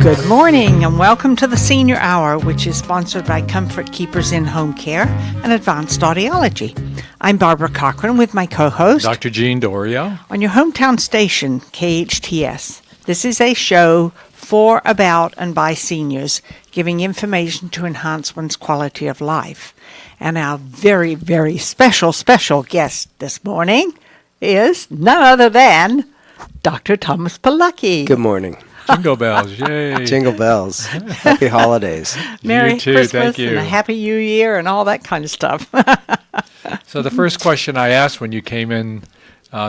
Good morning and welcome to the Senior Hour, which is sponsored by Comfort Keepers in Home Care and Advanced Audiology. I'm Barbara Cochran with my co-host, Dr. Jean Dorio. On your hometown station, KHTS. This is a show for, about, and by seniors, giving information to enhance one's quality of life. And our very, very special guest this morning is none other than Dr. Thomas Polucki. Good morning. Jingle bells, yay. Jingle bells. Happy holidays. Merry You too, Christmas thank you. and a Happy New Year and all that kind of stuff. So the first question I asked when you came in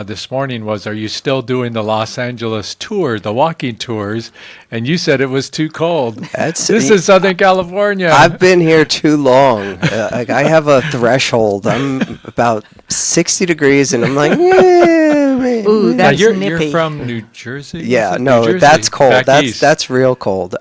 this morning was, are you still doing the Los Angeles tour, the walking tours? And you said it was too cold. This is Southern California. I've been here too long. I have a threshold. I'm about 60 degrees, and I'm like, yeah, man. Ooh, Now, that's you're nippy. from New Jersey? Yeah, New no, Jersey? that's cold. Back east. That's real cold.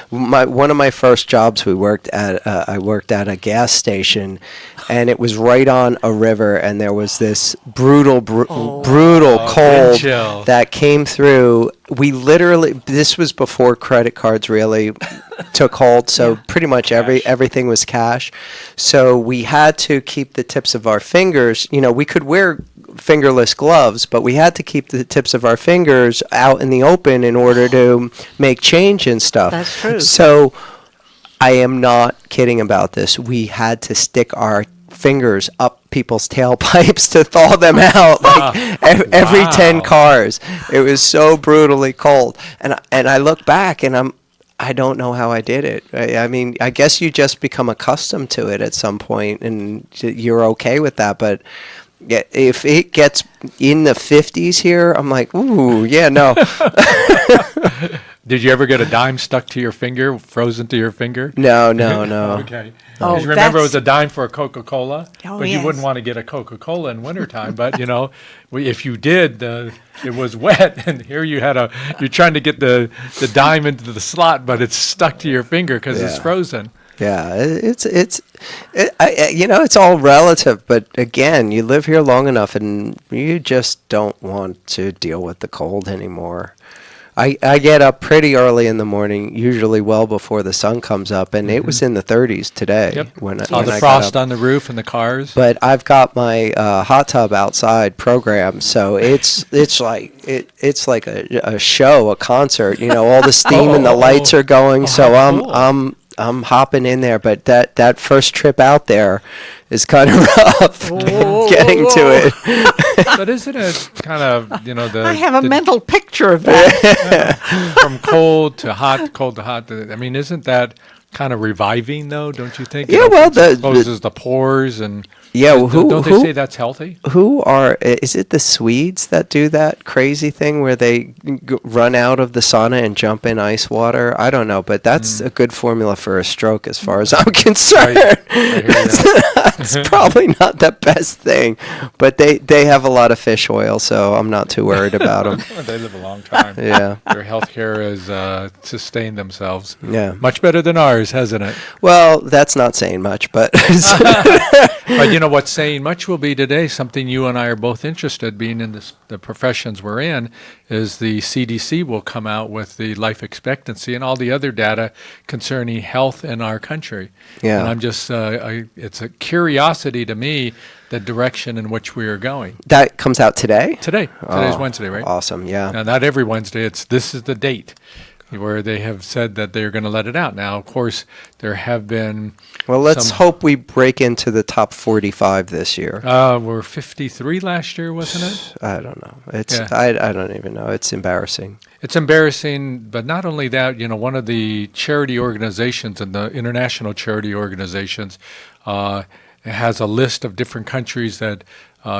One of my first jobs I worked at a gas station, and it was right on a river, and there was this brutal cold chill. that came through. We literally, this was before credit cards really took hold, so pretty much everything was cash. So we had to keep the tips of our fingers, we could wear fingerless gloves, but we had to keep the tips of our fingers out in the open in order to make change and stuff. That's true. So I am not kidding about this. We had to stick our fingers up people's tailpipes to thaw them out every 10 cars. It was so brutally cold. And I look back and I don't know how I did it. I mean, I guess you just become accustomed to it at some point and you're okay with that. But yeah, if it gets in the 50s here, I'm like, ooh, yeah, no. Did you ever get a dime stuck to your finger, frozen to your finger? No. Okay. Oh, Because remember, it was a dime for a Coca-Cola, Oh, but yes. you wouldn't want to get a Coca-Cola in wintertime. But, if you did, it was wet, and here you're trying to get the dime into the slot, but it's stuck to your finger because it's frozen. Yeah, it's all relative, but again, you live here long enough and you just don't want to deal with the cold anymore. I get up pretty early in the morning, usually well before the sun comes up, and it was in the 30s today. Yep. When The I got frost up. on the roof and the cars. But I've got my hot tub outside program, so it's like a show, a concert. All the steam and the lights are going. So cool. I'm hopping in there, but that first trip out there is kind of rough getting to it. But isn't it kind of, I have a mental picture of that. from cold to hot, I mean, isn't that kind of reviving, though, don't you think? Yeah, well, it exposes the pores and... Yeah, don't they say that's healthy? Is it the Swedes that do that crazy thing where they run out of the sauna and jump in ice water? I don't know, but that's a good formula for a stroke as far as I'm concerned. Right. I hear that. That's probably not the best thing, but they have a lot of fish oil, so I'm not too worried about them. They live a long time. Yeah. Their health care has sustained themselves. Yeah. Much better than ours, hasn't it? Well, that's not saying much, but... But what's saying much will be today, something you and I are both interested, being in the professions we're in, is the CDC will come out with the life expectancy and all the other data concerning health in our country. Yeah. And I'm just, it's a curiosity to me, the direction in which we are going. That comes out today? Today's Wednesday, right? Awesome, yeah. Now, not every Wednesday, this is the date where they have said that they're going to let it out. Now, of course, there have been... Well, let's hope we break into the top 45 this year. We're 53 last year, wasn't it? I don't know. I don't even know. It's embarrassing. It's embarrassing, but not only that, one of the charity organizations and the international charity organizations has a list of different countries that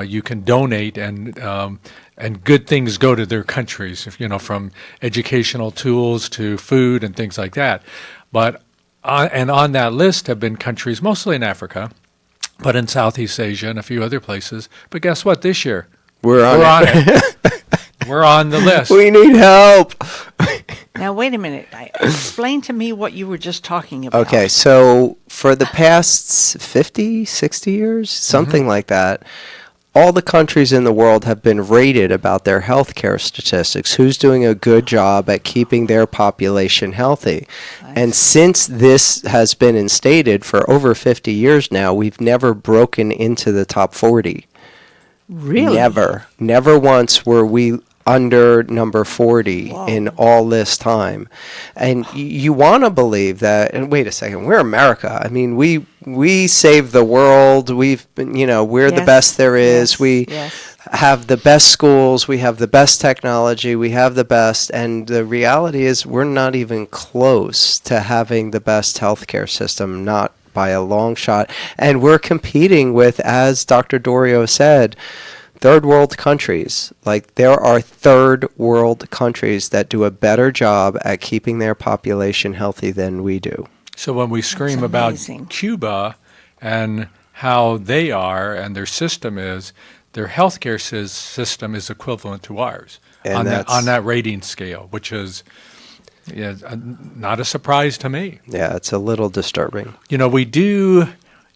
you can donate and good things go to their countries, from educational tools to food and things like that. But and on that list have been countries mostly in Africa, but in Southeast Asia and a few other places. But guess what? This year We're on it. We're on the list. We need help. Now, wait a minute. Explain to me what you were just talking about. Okay, so for the past 50, 60 years, something like that, all the countries in the world have been rated about their healthcare statistics. Who's doing a good job at keeping their population healthy? Nice. And since this has been instated for over 50 years now, we've never broken into the top 40. Really? Never once were we under number 40 Whoa. in all this time. And you want to believe that, and wait a second, we're America. I mean, we save the world. We've been, we're the Yes, best there is. yes, We yes. have the best schools. We have the best technology. We have the best. And the reality is we're not even close to having the best healthcare system, not by a long shot. And we're competing with, as Dr. Dorio said, third world countries. Like, there are third world countries that do a better job at keeping their population healthy than we do. So when we scream That's about amazing. Cuba and how they are and their system is, their healthcare system is equivalent to ours And on that rating scale, which is not a surprise to me. Yeah, it's a little disturbing. We do,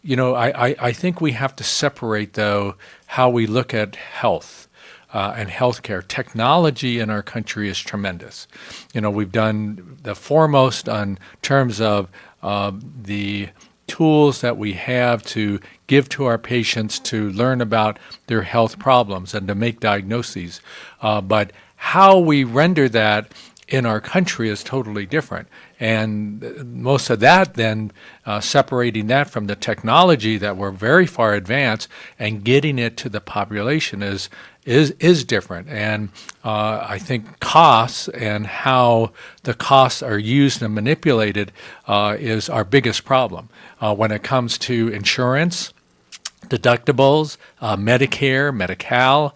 I think we have to separate, though, how we look at health and healthcare. Technology in our country is tremendous. We've done the foremost on terms of the tools that we have to give to our patients to learn about their health problems and to make diagnoses. But how we render that in our country is totally different. And most of that then, separating that from the technology that we're very far advanced and getting it to the population is different. And I think costs and how the costs are used and manipulated is our biggest problem. When it comes to insurance, deductibles, Medicare, Medi-Cal,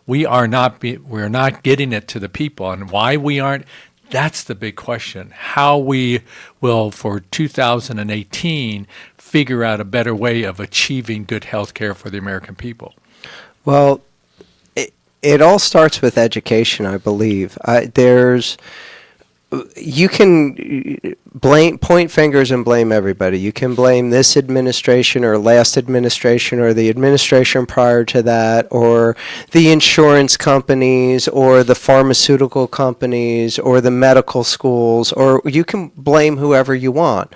we're not getting it to the people. And why we aren't, that's the big question. How we will, for 2018, figure out a better way of achieving good health care for the American people. Well, it all starts with education, I believe. You can point fingers and blame everybody. You can blame this administration or last administration or the administration prior to that or the insurance companies or the pharmaceutical companies or the medical schools, or you can blame whoever you want.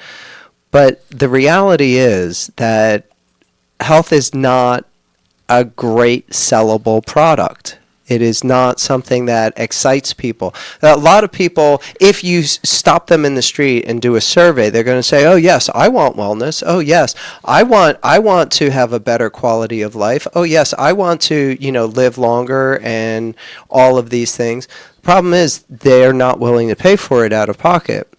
But the reality is that health is not a great sellable product. It is not something that excites people. A lot of people, if you stop them in the street and do a survey, they're going to say, "Oh yes, I want wellness. Oh yes, I want to have a better quality of life. Oh yes, I want to, live longer and all of these things." The problem is they're not willing to pay for it out of pocket.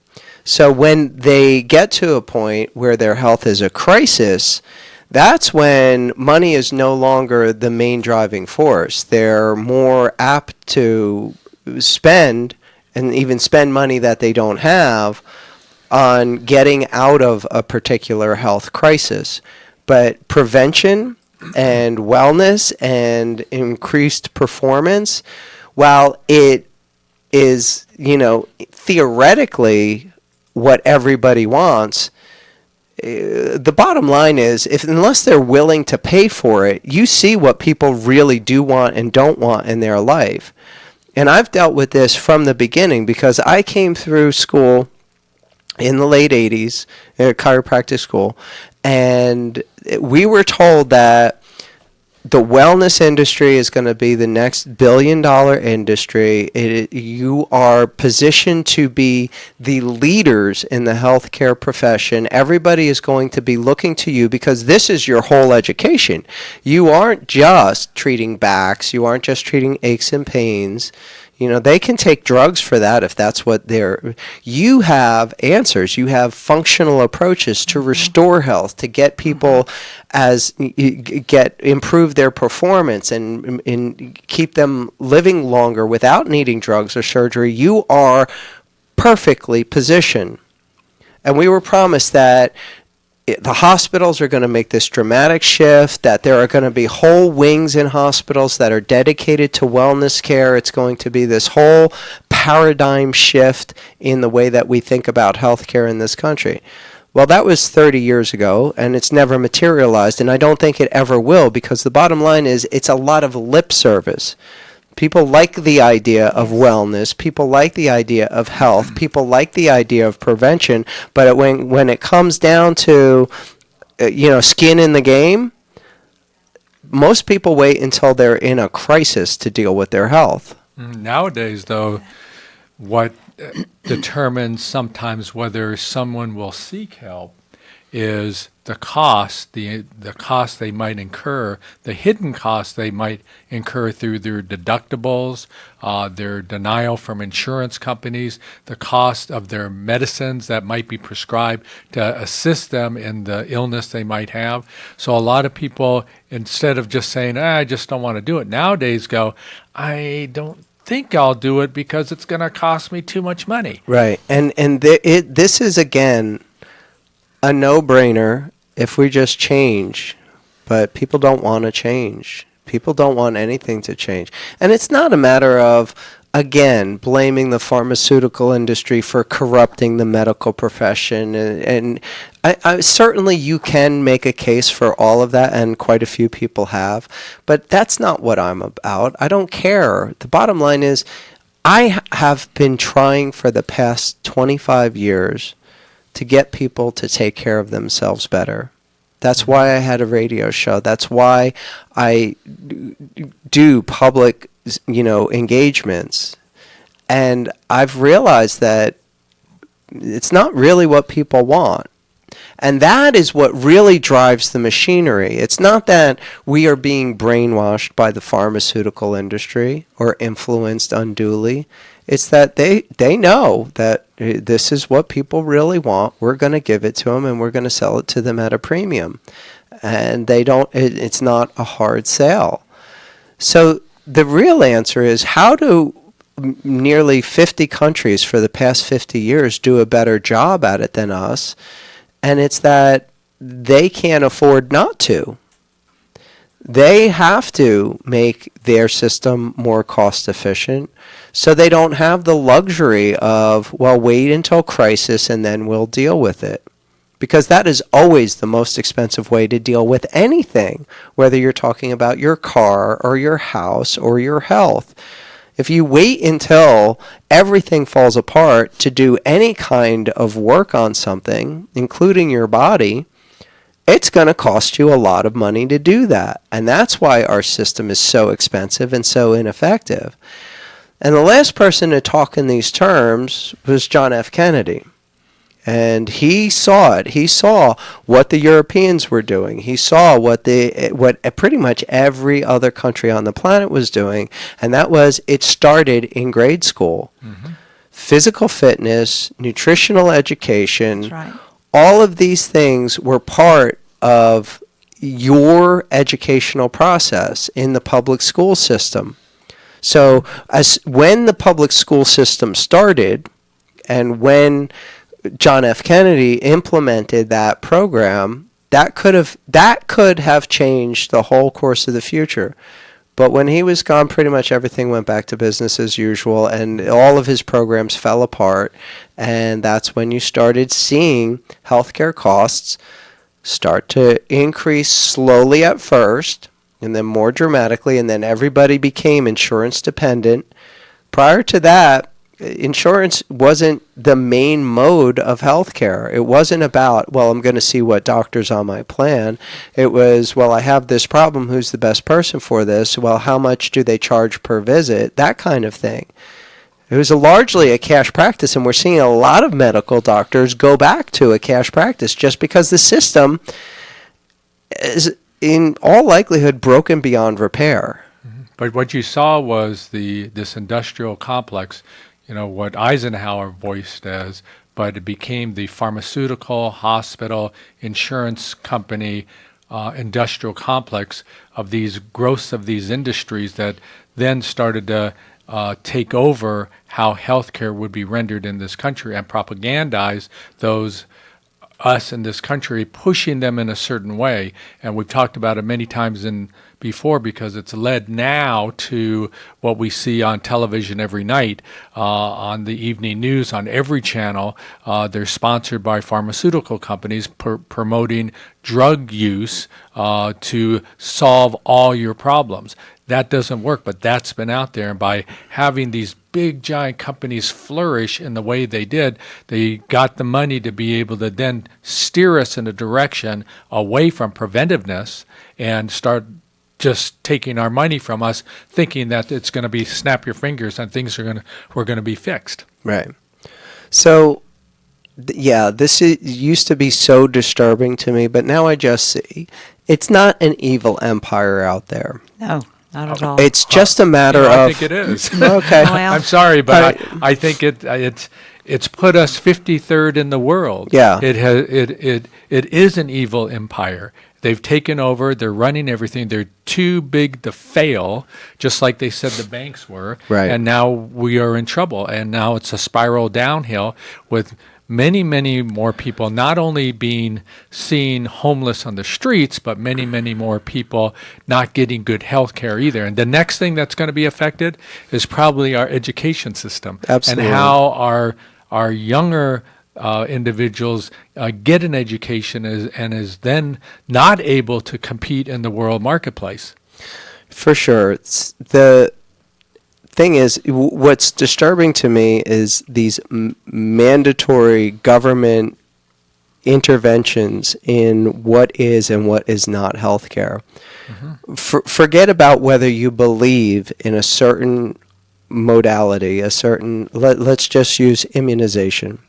So when they get to a point where their health is a crisis, that's when money is no longer the main driving force. They're more apt to spend, and even spend money that they don't have, on getting out of a particular health crisis. But prevention and wellness and increased performance, while it is, theoretically what everybody wants, the bottom line is, unless they're willing to pay for it, you see what people really do want and don't want in their life. And I've dealt with this from the beginning because I came through school in the late 80s, at chiropractic school, and we were told that the wellness industry is going to be the next billion-dollar industry. You are positioned to be the leaders in the healthcare profession. Everybody is going to be looking to you because this is your whole education. You aren't just treating backs. You aren't just treating aches and pains. They can take drugs for that if that's what they're... You have answers. You have functional approaches to restore health, to get people improve their performance and keep them living longer without needing drugs or surgery. You are perfectly positioned. And we were promised that the hospitals are going to make this dramatic shift, that there are going to be whole wings in hospitals that are dedicated to wellness care. It's going to be this whole paradigm shift in the way that we think about healthcare in this country. Well, that was 30 years ago, and it's never materialized, and I don't think it ever will, because the bottom line is it's a lot of lip service. People like the idea of wellness. People like the idea of health. People like the idea of prevention. But when it comes down to, skin in the game, most people wait until they're in a crisis to deal with their health. Nowadays, though, what determines sometimes whether someone will seek help is the cost, the cost they might incur, the hidden costs they might incur through their deductibles, their denial from insurance companies, the cost of their medicines that might be prescribed to assist them in the illness they might have. So a lot of people, instead of just saying, I just don't want to do it, nowadays go, I don't think I'll do it because it's going to cost me too much money. Right. This is, again, a no-brainer if we just change, but people don't want to change. People don't want anything to change. And it's not a matter of, again, blaming the pharmaceutical industry for corrupting the medical profession. And I certainly you can make a case for all of that, and quite a few people have. But that's not what I'm about. I don't care. The bottom line is I have been trying for the past 25 years to get people to take care of themselves better. That's why I had a radio show. That's why I do public, engagements. And I've realized that it's not really what people want. And that is what really drives the machinery. It's not that we are being brainwashed by the pharmaceutical industry or influenced unduly. It's that they know that this is what people really want. We're going to give it to them, and we're going to sell it to them at a premium. And it's not a hard sale. So the real answer is, how do nearly 50 countries for the past 50 years do a better job at it than us? And it's that they can't afford not to. They have to make their system more cost efficient, so they don't have the luxury of, wait until crisis and then we'll deal with it. Because that is always the most expensive way to deal with anything, whether you're talking about your car or your house or your health. If you wait until everything falls apart to do any kind of work on something, including your body, it's going to cost you a lot of money to do that. And that's why our system is so expensive and so ineffective. And the last person to talk in these terms was John F. Kennedy. And he saw it. He saw what the Europeans were doing. He saw what pretty much every other country on the planet was doing. And that was, it started in grade school. Mm-hmm. Physical fitness, nutritional education. That's right. All of these things were part of your educational process in the public school system. So when the public school system started, and when John F. Kennedy implemented that program, that could have changed the whole course of the future. But when he was gone, pretty much everything went back to business as usual, and all of his programs fell apart. And that's when you started seeing healthcare costs start to increase slowly at first, and then more dramatically, and then everybody became insurance dependent. Prior to that, insurance wasn't the main mode of healthcare. It wasn't about, I'm going to see what doctor's on my plan. It was, I have this problem. Who's the best person for this? How much do they charge per visit? That kind of thing. It was largely a cash practice, and we're seeing a lot of medical doctors go back to a cash practice just because the system is, in all likelihood, broken beyond repair. Mm-hmm. But what you saw was this industrial complex, what Eisenhower voiced as, but it became the pharmaceutical, hospital, insurance company, industrial complex of these growths of these industries that then started to take over how healthcare would be rendered in this country and propagandize those us in this country pushing them in a certain way. And we've talked about it many times before, because it's led now to what we see on television every night, on the evening news, on every channel. They're sponsored by pharmaceutical companies promoting drug use to solve all your problems. That doesn't work, but that's been out there. And by having these big giant companies flourish in the way they did, they got the money to be able to then steer us in a direction away from preventiveness and start just taking our money from us, thinking that it's going to be snap your fingers and we're going to be fixed. Right. So, this used to be so disturbing to me, but now I just see it's not an evil empire out there. No. Not at all. It's just a matter of. I think it is. Okay. Well, I'm sorry, but I think it's put us 53rd in the world. Yeah. It is an evil empire. They've taken over. They're running everything. They're too big to fail, just like they said the banks were. Right. And now we are in trouble. And now it's a spiral downhill with many, many more people not only being seen homeless on the streets, but many, many more people not getting good health care either. And the next thing that's going to be affected is probably our education system. Absolutely. And how our younger individuals get an education and is then not able to compete in the world marketplace. For sure. The thing is, what's disturbing to me is these mandatory government interventions in what is and what is not healthcare. Mm-hmm. Forget about whether you believe in a certain modality, let's just use immunization.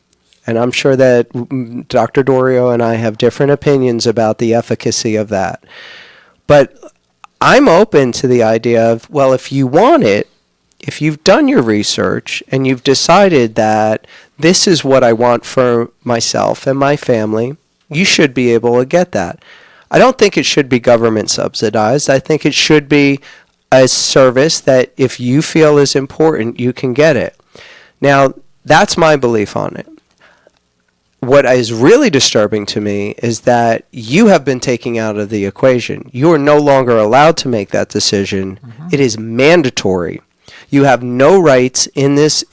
And I'm sure that Dr. Dorio and I have different opinions about the efficacy of that. But I'm open to the idea of, well, if you want it, if you've done your research and you've decided that this is what I want for myself and my family, you should be able to get that. I don't think it should be government subsidized. I think it should be a service that if you feel is important, you can get it. Now, that's my belief on it. What is really disturbing to me is that you have been taken out of the equation. You are no longer allowed to make that decision. Mm-hmm. It is mandatory. You have no rights in this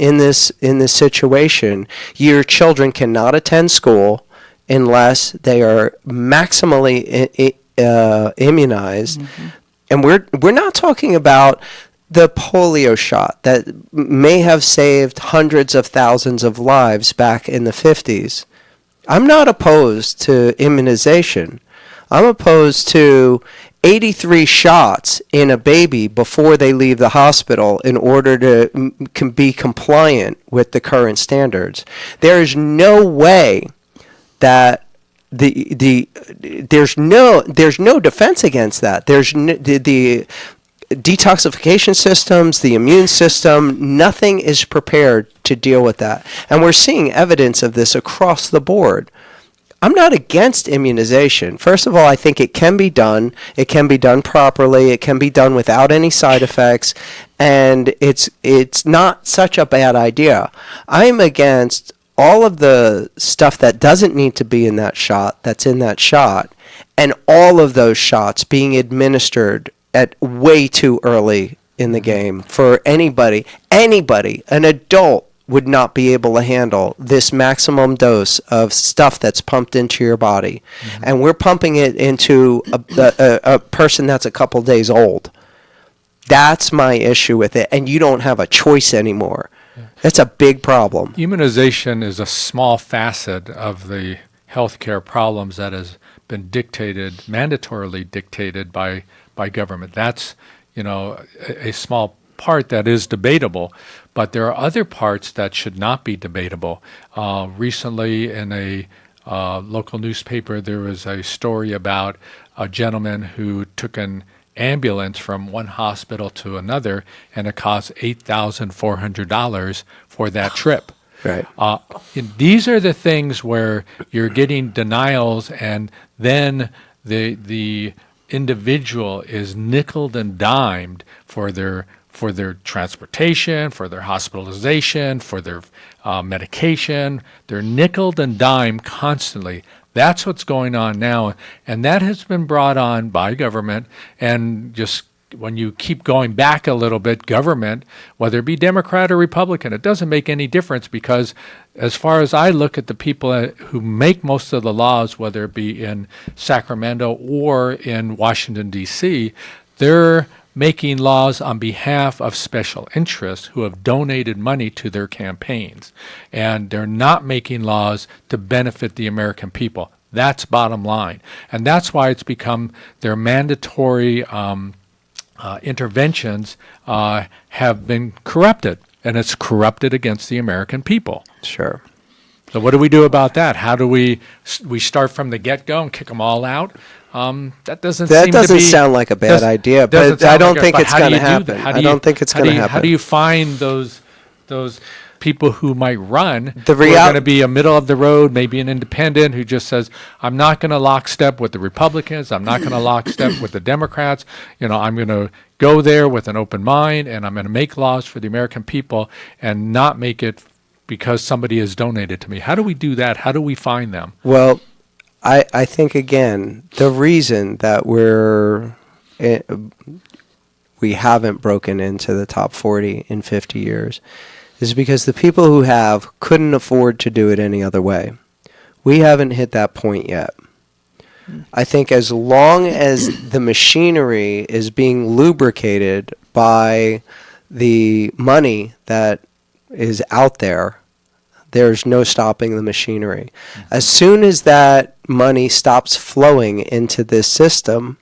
situation. Your children cannot attend school unless they are maximally immunized. Mm-hmm. And we're not talking about the polio shot that may have saved hundreds of thousands of lives back in the 50s. I'm not opposed to immunization. I'm opposed to 83 shots in a baby before they leave the hospital in order to be compliant with the current standards. There is no way that there's no defense against that. There's the detoxification systems, the immune system, nothing is prepared to deal with that. And we're seeing evidence of this across the board. I'm not against immunization. First of all, I think it can be done. It can be done properly. It can be done without any side effects. And it's not such a bad idea. I'm against all of the stuff that doesn't need to be in that shot, that's in that shot, and all of those shots being administered at way too early in the game for anybody, an adult would not be able to handle this maximum dose of stuff that's pumped into your body. Mm-hmm. And we're pumping it into a person that's a couple days old. That's my issue with it. And you don't have a choice anymore. Yeah. That's a big problem. Immunization is a small facet of the healthcare problems that has been mandatorily dictated by government. That's, a small part that is debatable, but there are other parts that should not be debatable. Recently in a local newspaper, there was a story about a gentleman who took an ambulance from one hospital to another, and it cost $8,400 for that trip. Right. These are the things where you're getting denials, and then the individual is nickeled and dimed for their transportation, for their hospitalization, for their medication. They're nickeled and dimed constantly. That's what's going on now, and that has been brought on by government. And just when you keep going back a little bit, government, whether it be Democrat or Republican, it doesn't make any difference, because as far as I look at the people who make most of the laws, whether it be in Sacramento or in Washington, D.C., they're making laws on behalf of special interests who have donated money to their campaigns. And they're not making laws to benefit the American people. That's bottom line. And that's why it's become their mandatory interventions have been corrupted. And it's corrupted against the American people. Sure. So what do we do about that? How do we start from the get-go and kick them all out? That doesn't sound like a bad idea, but I don't think it's going to happen. I don't think it's going to happen. How do you find those people who might run, who are going to be a middle of the road, maybe an independent who just says, I'm not going to lockstep with the Republicans, I'm not going to lockstep with the Democrats, I'm going to go there with an open mind, and I'm going to make laws for the American people and not make it because somebody has donated to me. How do we do that? How do we find them? Well, I think, again, the reason that we haven't broken into the top 40 in 50 years is because the people who have couldn't afford to do it any other way. We haven't hit that point yet. I think as long as the machinery is being lubricated by the money that is out there, there's no stopping the machinery. As soon as that money stops flowing into this system,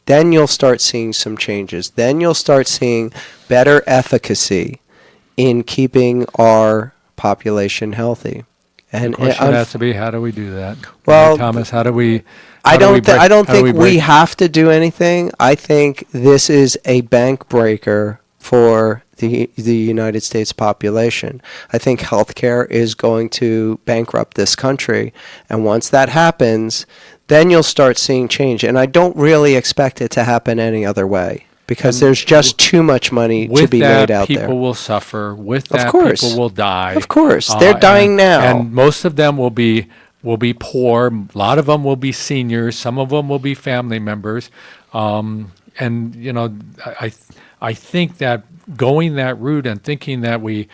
then you'll start seeing some changes. Then you'll start seeing better efficacy in keeping our population healthy. And the question has to be, how do we do that? Well, Thomas, how do we? I don't think we have to do anything. I think this is a bank breaker for the United States population. I think healthcare is going to bankrupt this country, and once that happens, then you'll start seeing change. And I don't really expect it to happen any other way, because there's just too much money to be made out there. People will suffer. With that, people will die. Of course, they're dying now, and most of them will be poor. A lot of them will be seniors. Some of them will be family members. And I think that going that route and thinking that we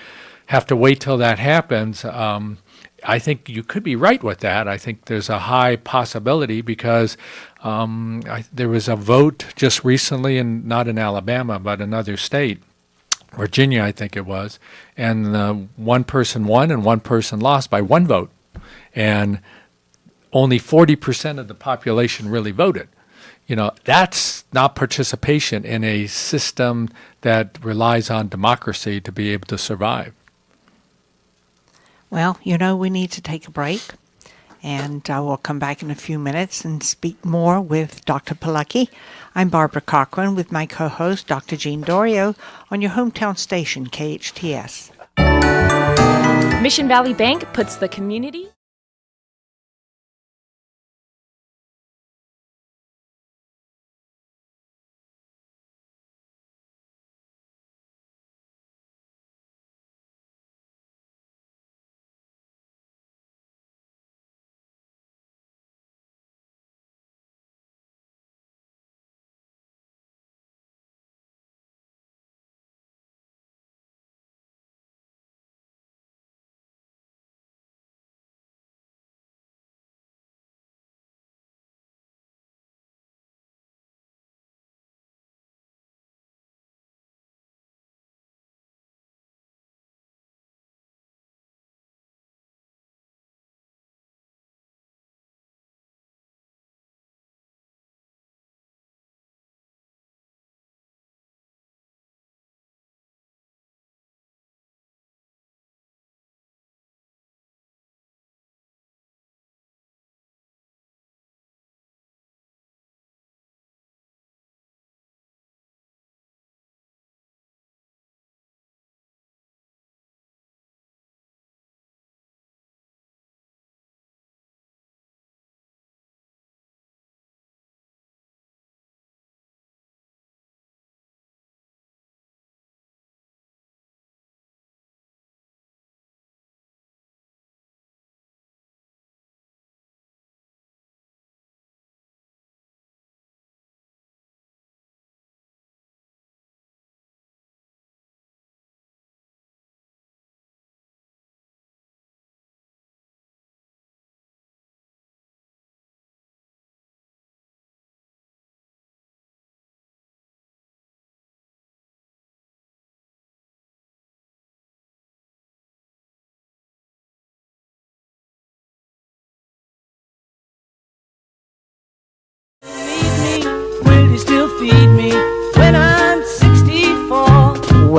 have to wait till that happens, I think you could be right with that. I think there's a high possibility, because there was a vote just recently, not in Alabama, but another state, Virginia, I think it was, and one person won and one person lost by one vote. And only 40% of the population really voted. That's not participation in a system that relies on democracy to be able to survive. Well, we need to take a break, and we'll come back in a few minutes and speak more with Dr. Polucki. I'm Barbara Cochran with my co-host, Dr. Jean Dorio, on your hometown station, KHTS. Mission Valley Bank puts the community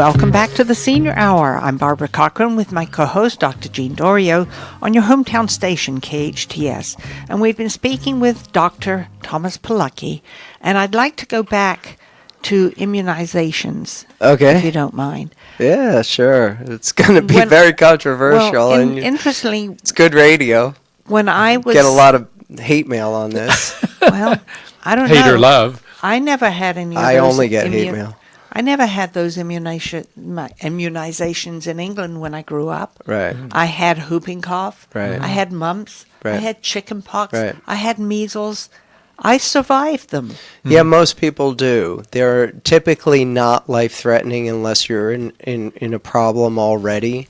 Welcome back to the Senior Hour. I'm Barbara Cochran with my co-host, Dr. Jean Dorio, on your hometown station, KHTS. And we've been speaking with Dr. Thomas Polucki, and I'd like to go back to immunizations, Okay. if you don't mind. Yeah, sure. It's going to be very controversial, Well, and interestingly, it's good radio. when I was... Get a lot of hate mail on this. Well, I don't know. Hate or love. I never had any of those. I only get hate mail. I never had those immunizations in England when I grew up. Right. I had whooping cough. Right. I had mumps. I Right. had chicken pox. Right. I had measles. I survived them. Yeah, most people do. They're typically not life-threatening unless you're in a problem already.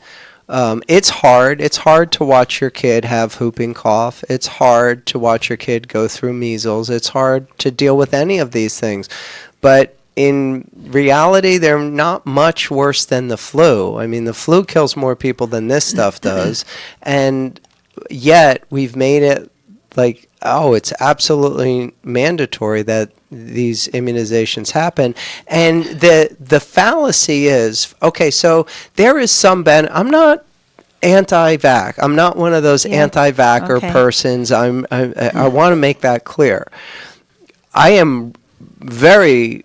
It's hard. It's hard to watch your kid have whooping cough. It's hard to watch your kid go through measles. It's hard to deal with any of these things. But in reality, they're not much worse than the flu. I mean, the flu kills more people than this stuff does. And yet, we've made it like, oh, it's absolutely mandatory that these immunizations happen. And the fallacy is, okay, so there is some I'm not anti-vax. I'm not one of those anti-vaxxer persons. I want to make that clear. I am very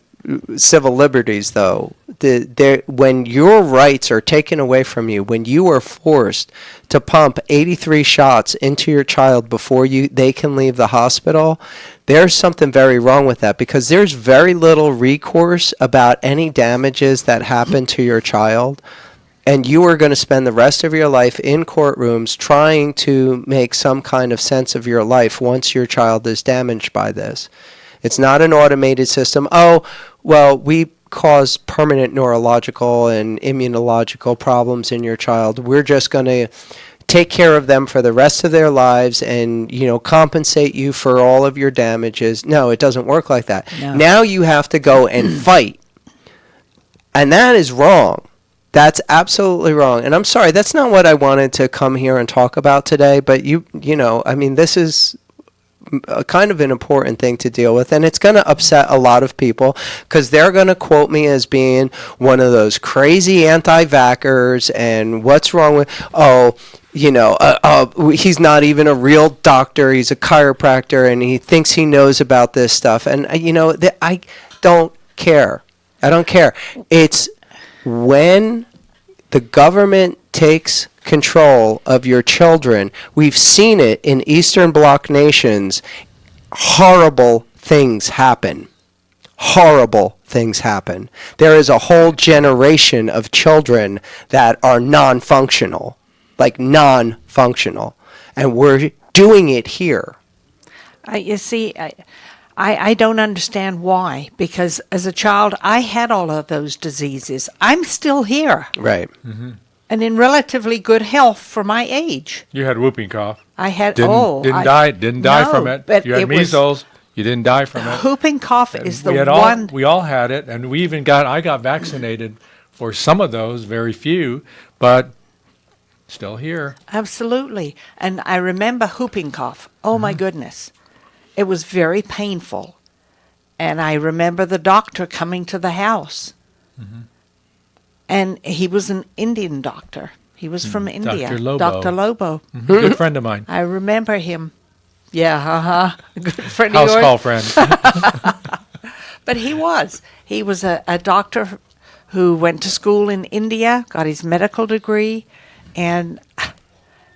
civil liberties, though. When your rights are taken away from you, when you are forced to pump 83 shots into your child before they can leave the hospital, there's something very wrong with that, because there's very little recourse about any damages that happen to your child. And you are going to spend the rest of your life in courtrooms trying to make some kind of sense of your life once your child is damaged by this. It's not an automated system. Oh, well, we cause permanent neurological and immunological problems in your child. We're just going to take care of them for the rest of their lives and, compensate you for all of your damages. No, it doesn't work like that. No. Now you have to go and fight. And that is wrong. That's absolutely wrong. And I'm sorry, that's not what I wanted to come here and talk about today, but this is kind of an important thing to deal with, and it's going to upset a lot of people because they're going to quote me as being one of those crazy anti-vaxxers, and what's wrong with, he's not even a real doctor, he's a chiropractor, and he thinks he knows about this stuff. And, I don't care. I don't care. It's when the government takes control of your children. We've seen it in Eastern Bloc nations. Horrible things happen. Horrible things happen. There is a whole generation of children that are non-functional, and we're doing it here. I don't understand why, because as a child, I had all of those diseases. I'm still here. Right. Mm-hmm. And in relatively good health for my age. You had whooping cough. I had, Didn't die from it. But You had measles. You didn't die from it. Whooping cough is the one. We all had it, and I got vaccinated for some of those, very few, but still here. Absolutely. And I remember whooping cough. Oh, my goodness. It was very painful. And I remember the doctor coming to the house. Mm-hmm. And he was an Indian doctor. He was from India. Dr. Lobo. Dr. Lobo. Mm-hmm. Good friend of mine. I remember him. Yeah, good friend House of yours. call friend. But he was. He was a doctor who went to school in India, got his medical degree, and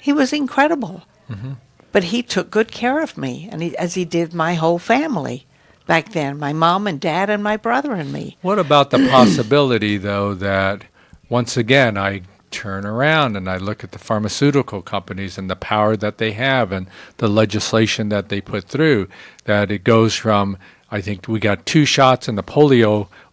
he was incredible. Mm-hmm. But he took good care of me, and as he did my whole family back then, my mom and dad and my brother and me. What about the possibility, though, that once again I turn around and I look at the pharmaceutical companies and the power that they have and the legislation that they put through, that it goes from, I think we got 2 shots in the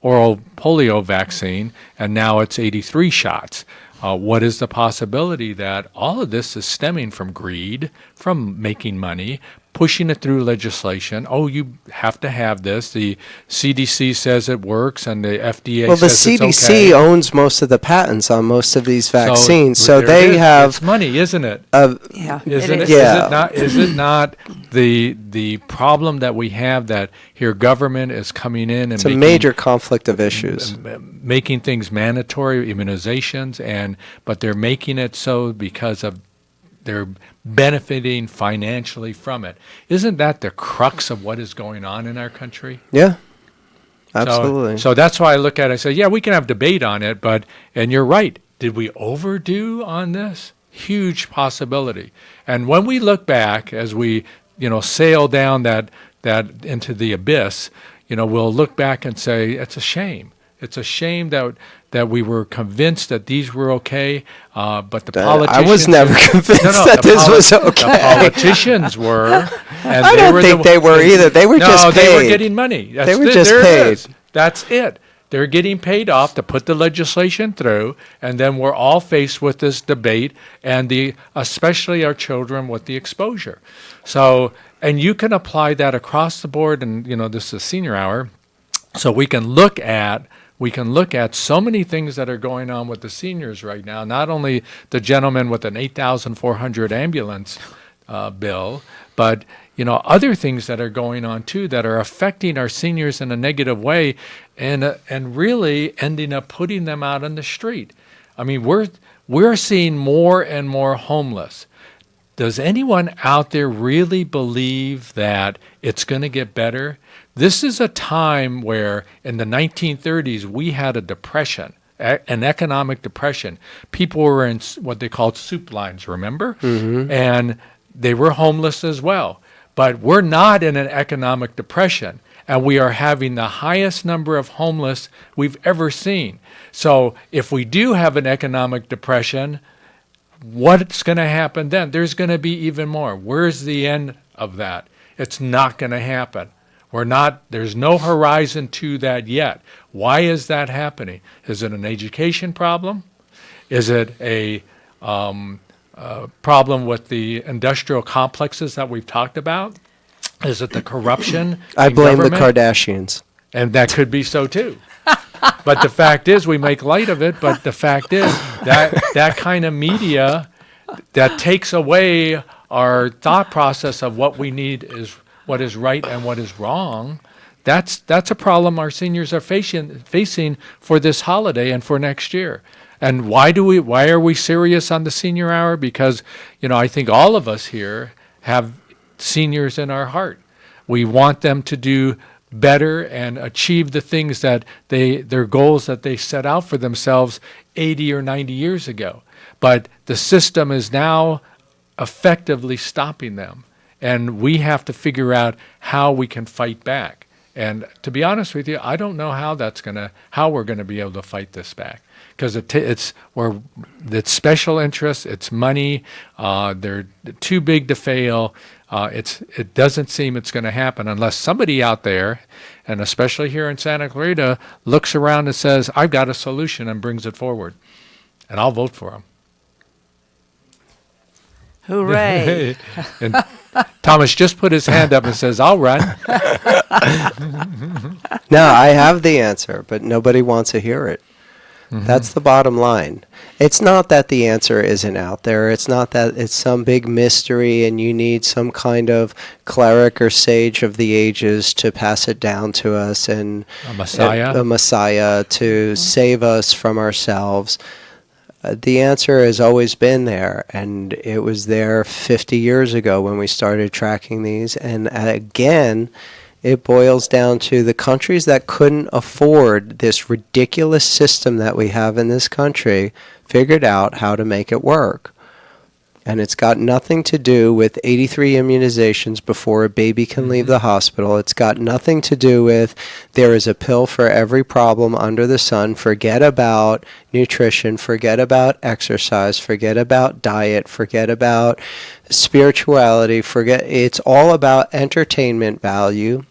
oral polio vaccine, and now it's 83 shots. What is the possibility that all of this is stemming from greed, from making money, pushing it through legislation. Oh, you have to have this. The CDC says it works, and the FDA Well, the says it's CDC okay. owns most of the patents on most of these vaccines, so there it they is. have It's money, isn't it? Yeah, Isn't it? Yeah. Is it not the problem that we have that here government is coming in and it's a major conflict of issues. making things mandatory, immunizations, but they're making it so because of they're benefiting financially from it. Isn't that the crux of what is going on in our country? Yeah, absolutely. So that's why I look at it and say, yeah, we can have debate on it, and you're right. Did we overdo on this? Huge possibility. And when we look back as we, sail down that into the abyss, we'll look back and say, it's a shame. It's a shame that we were convinced that these were okay, but the politicians... I was never convinced that this was okay. The politicians were. And I don't think they were either. They were just paid. No, they were getting money. They were just paid. That's it. They're getting paid off to put the legislation through, and then we're all faced with this debate, and especially our children with the exposure. So, and you can apply that across the board, and this is senior hour, so we can look at so many things that are going on with the seniors right now. Not only the gentleman with an $8,400 ambulance bill, but other things that are going on too that are affecting our seniors in a negative way, and really ending up putting them out on the street. I mean, we're seeing more and more homeless. Does anyone out there really believe that it's going to get better? This is a time where in the 1930s we had a depression, an economic depression. People were in what they called soup lines, remember? Mm-hmm. And they were homeless as well. But we're not in an economic depression, and we are having the highest number of homeless we've ever seen. So if we do have an economic depression, what's going to happen then? There's going to be even more. Where's the end of that? It's not going to happen. There's no horizon to that yet. Why is that happening? Is it an education problem? Is it a problem with the industrial complexes that we've talked about? Is it the corruption? I blame the government? Kardashians. And that could be so too. But the fact is, we make light of it, but the fact is that kind of media that takes away our thought process of what we need is what is right and what is wrong. That's a problem our seniors are facing for this holiday and for next year. And why are we serious on the senior hour? Because, I think all of us here have seniors in our heart. We want them to do better and achieve the things that their goals that they set out for themselves 80 or 90 years ago. But the system is now effectively stopping them. And we have to figure out how we can fight back. And to be honest with you, I don't know how we're going to be able to fight this back. Because it's special interests, it's money, they're too big to fail. It doesn't seem it's going to happen unless somebody out there, and especially here in Santa Clarita, looks around and says, I've got a solution, and brings it forward. And I'll vote for them. Hooray. And Thomas just put his hand up and says, I'll run. No, I have the answer, but nobody wants to hear it. Mm-hmm. That's the bottom line. It's not that the answer isn't out there. It's not that it's some big mystery and you need some kind of cleric or sage of the ages to pass it down to us, and a Messiah to save us from ourselves. The answer has always been there, and it was there 50 years ago when we started tracking these. And again, it boils down to the countries that couldn't afford this ridiculous system that we have in this country figured out how to make it work. And it's got nothing to do with 83 immunizations before a baby can leave the hospital. It's got nothing to do with there is a pill for every problem under the sun. Forget about nutrition. Forget about exercise. Forget about diet. Forget about spirituality. It's all about entertainment value.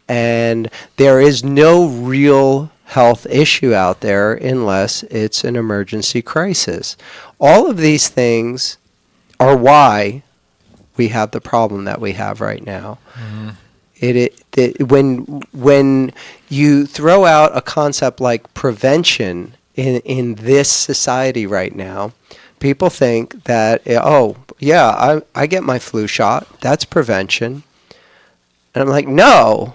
And there is no real health issue out there unless it's an emergency crisis. All of these things are why we have the problem that we have right now. When you throw out a concept like prevention in this society right now, people think that, oh, yeah, I get my flu shot. That's prevention. And I'm like, no,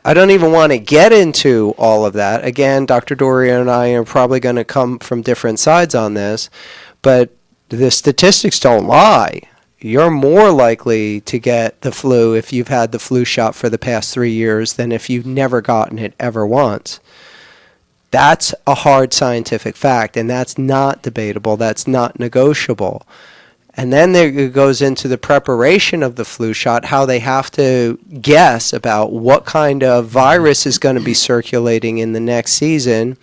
I don't even want to get into all of that. Again, Dr. Dorio and I are probably going to come from different sides on this, but the statistics don't lie. You're more likely to get the flu if you've had the flu shot for the past 3 years than if you've never gotten it ever once. That's a hard scientific fact, and that's not debatable. That's not negotiable. And then it goes into the preparation of the flu shot, how they have to guess about what kind of virus is going to be circulating in the next season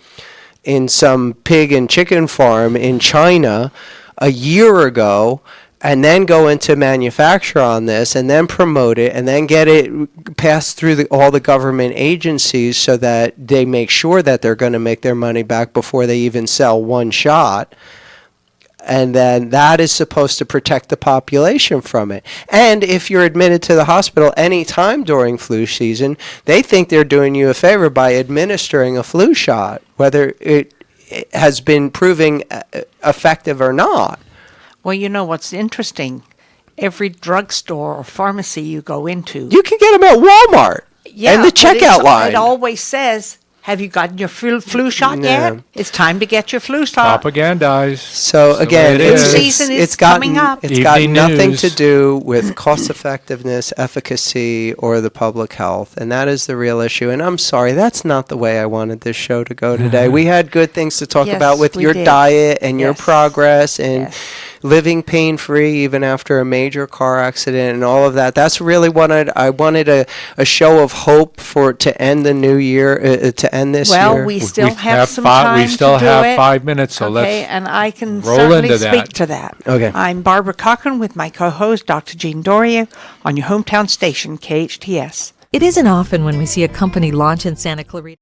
in some pig and chicken farm in China a year ago, and then go into manufacture on this, and then promote it, and then get it passed through all the government agencies so that they make sure that they're going to make their money back before they even sell one shot. And then that is supposed to protect the population from it. And if you're admitted to the hospital any time during flu season, they think they're doing you a favor by administering a flu shot, whether it has been proving effective or not. Well, you know what's interesting? Every drugstore or pharmacy you go into, You can get them at Walmart and the but checkout line. It always says, have you gotten your flu shot Yeah. yet? It's time to get your flu shot. Propagandized. So again, it it's, is. Season is it's gotten, coming up. it's got Evening nothing news. to do with cost effectiveness, efficacy, or the public health, and that is the real issue. And I'm sorry, that's not the way I wanted this show to go today. We had good things to talk Yes, about with we your did. diet and your Yes. progress and Yes. living pain-free even after a major car accident and all of that. That's really what I wanted a show of hope to end the new year, to end this year. Well, we still have some time We still to do have it. 5 minutes, so Okay, let's. and I can roll certainly into speak that. to that. Okay. I'm Barbara Cochran with my co-host, Dr. Jean Dorio, on your hometown station, KHTS. It isn't often when we see a company launch in Santa Clarita.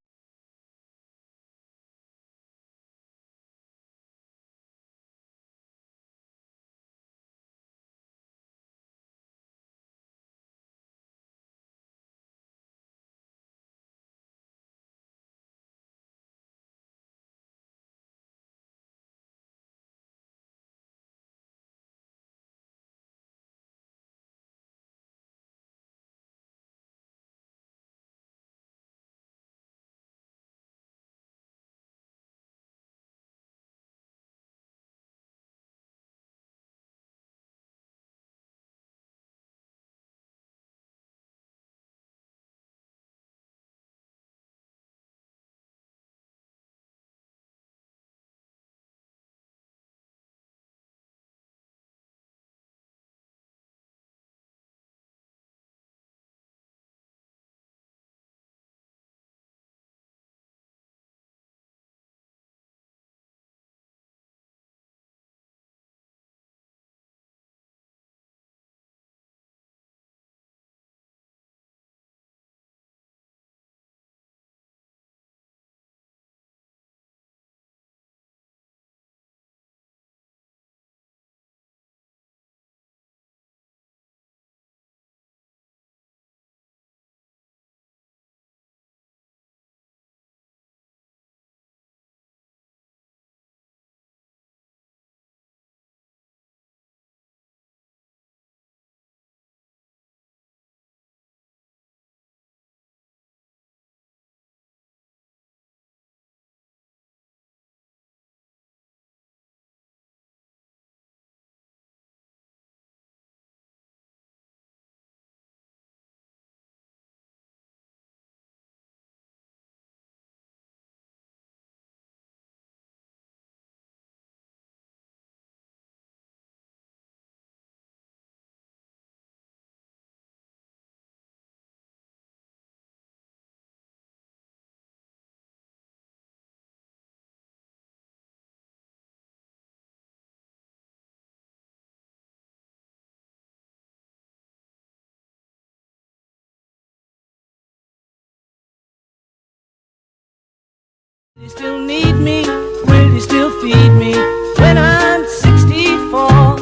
Will you still need me? Will you still feed me when I'm 64?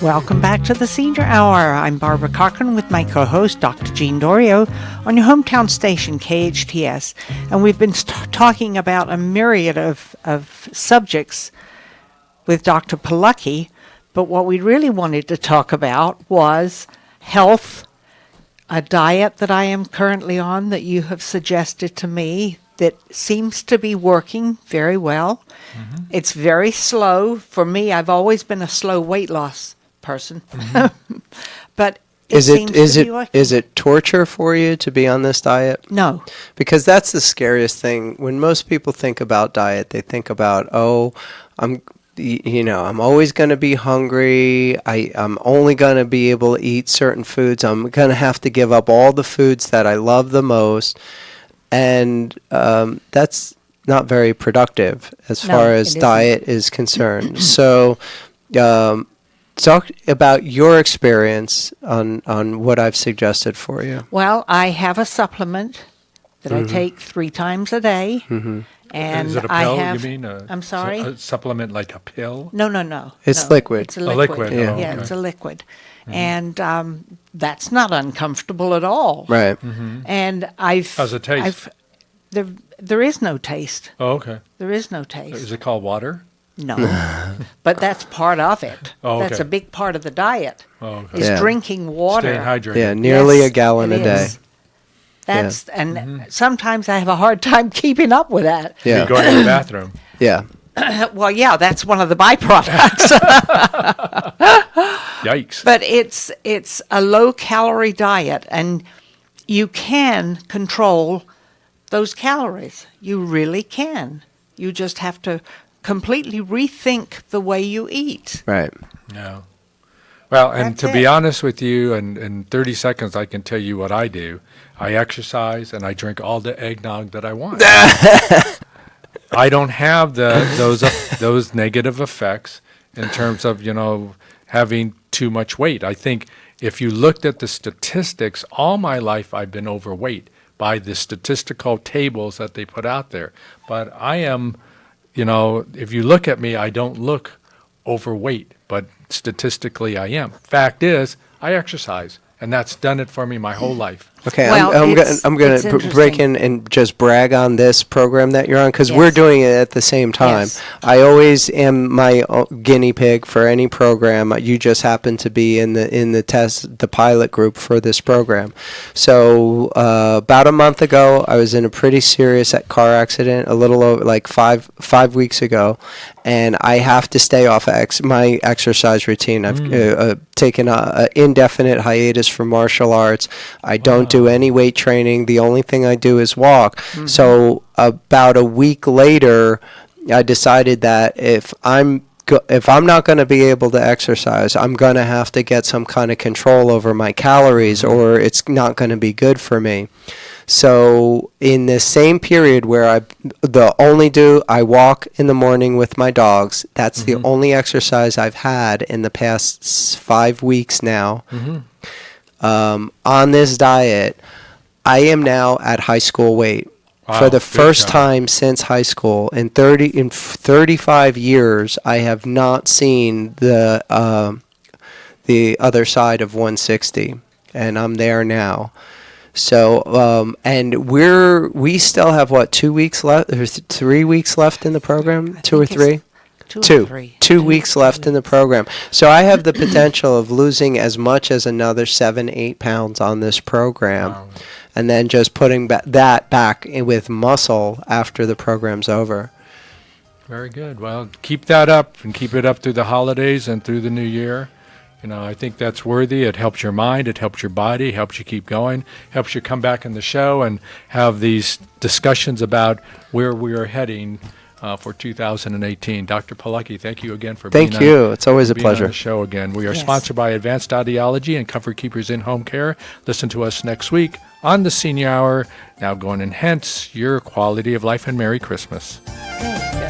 Welcome back to the Senior Hour. I'm Barbara Cochran with my co-host, Dr. Jean Dorio, on your hometown station, KHTS. And we've been talking about a myriad of subjects with Dr. Polucki, but what we really wanted to talk about was health, a diet that I am currently on that you have suggested to me that seems to be working very well. Mm-hmm. It's very slow. For me, I've always been a slow weight loss person. Mm-hmm. But is it torture for you to be on this diet? No. Because that's the scariest thing. When most people think about diet, they think about, I'm always going to be hungry. I'm only going to be able to eat certain foods. I'm going to have to give up all the foods that I love the most. And that's not very productive as far as diet is concerned. So talk about your experience on what I've suggested for you. Well, I have a supplement that I take 3 times a day. Mm-hmm. And is it a pill, you mean? I'm sorry? A supplement like a pill? No. It's liquid. It's a liquid. Yeah, yeah, it's a liquid. Mm-hmm. And that's not uncomfortable at all. Right. Mm-hmm. And how's it taste? There is no taste. Oh, okay. There is no taste. Is it called water? No. But that's part of it. Oh, okay. That's a big part of the diet. Oh, okay. Is drinking water. Staying hydrated. Yeah, nearly a gallon a day. That's sometimes I have a hard time keeping up with that. Yeah. You're going to the bathroom. Yeah. Well, yeah, that's one of the byproducts. Yikes. But it's a low-calorie diet, and you can control those calories. You really can. You just have to completely rethink the way you eat. Right. Yeah. Well, and That's to be it. honest with you, in 30 seconds, I can tell you what I do. I exercise, and I drink all the eggnog that I want. I don't have those negative effects in terms of, having too much weight. I think if you looked at the statistics, all my life I've been overweight by the statistical tables that they put out there. But I am, if you look at me, I don't look overweight, but statistically I am. Fact is, I exercise, and that's done it for me my whole life. Okay, Well, I'm going it's to break in and just brag on this program that you're on, because we're doing it at the same time. Yes. I always am my guinea pig for any program. You just happen to be in the pilot group for this program. So about a month ago, I was in a pretty serious car accident, a little over like five weeks ago, and I have to stay off my exercise routine. I've taken an indefinite hiatus from martial arts. I don't do any weight training. The only thing I do is walk. Mm-hmm. So about a week later, I decided that if I'm not going to be able to exercise, I'm going to have to get some kind of control over my calories, or it's not going to be good for me. So in the same period where I walk in the morning with my dogs, that's the only exercise I've had in the past 5 weeks now. Mm-hmm. On this diet, I am now at high school weight. Wow, for the first time since high school. In 35 years, I have not seen the other side of 160, and I'm there now. So, and we still have 2 weeks left, or 3 weeks left in the program, 2 or 3. Two weeks left in the program. So I have the potential of losing as much as another 7-8 pounds on this program. Wow. And then just putting that back with muscle after the program's over. Very good. Well, keep that up, and keep it up through the holidays and through the new year. I think that's worthy. It helps your mind, it helps your body, helps you keep going, helps you come back in the show and have these discussions about where we are heading for 2018. Dr. Polucki, thank you again for being on. Thank you. It's always a pleasure. On the show again. We are sponsored by Advanced Audiology and Comfort Keepers in Home Care. Listen to us next week on the Senior Hour. Now go and enhance your quality of life, and Merry Christmas. Okay.